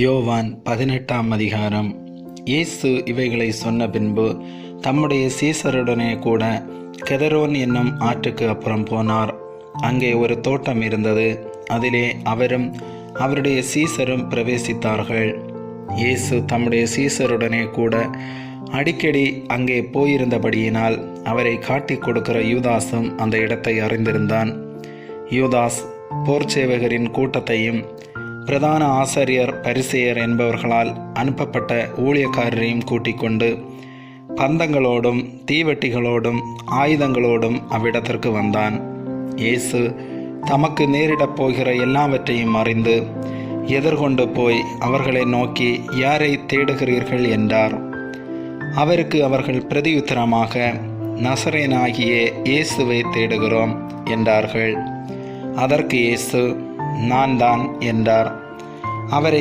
யோவான் 18ஆம் அதிகாரம். இயேசு இவைகளை சொன்ன பின்பு தம்முடைய சீசருடனே கூட கெதரோன் என்னும் ஆற்றுக்கு அப்புறம் போனார். அங்கே ஒரு தோட்டம் இருந்தது. அதிலே அவரும் அவருடைய சீசரும் பிரவேசித்தார்கள். இயேசு தம்முடைய சீசருடனே கூட அடிக்கடி அங்கே போயிருந்தபடியினால் அவரை காட்டிக் கொடுக்கிற யூதாசும் அந்த இடத்தை அறிந்திருந்தான். யூதாஸ் போர்ச்சேவகரின் கூட்டத்தையும் பிரதான ஆசாரியர் பரிசேயர் என்பவர்களால் அனுப்பப்பட்ட ஊழியக்காரரையும் கூட்டிக் கொண்டு பந்தங்களோடும் தீவெட்டிகளோடும் ஆயுதங்களோடும் அவ்விடத்திற்கு வந்தான். இயேசு தமக்கு நேரிடப் போகிற எல்லாவற்றையும் அறிந்து எதிர்கொண்டு போய் அவர்களை நோக்கி, யாரை தேடுகிறீர்கள் என்றார். அவருக்கு அவர்கள் பிரதியுத்தரமாக, நசரேயனாகிய இயேசுவை தேடுகிறோம் என்றார்கள். அதற்கு இயேசு, நான் தான் என்றார். அவரை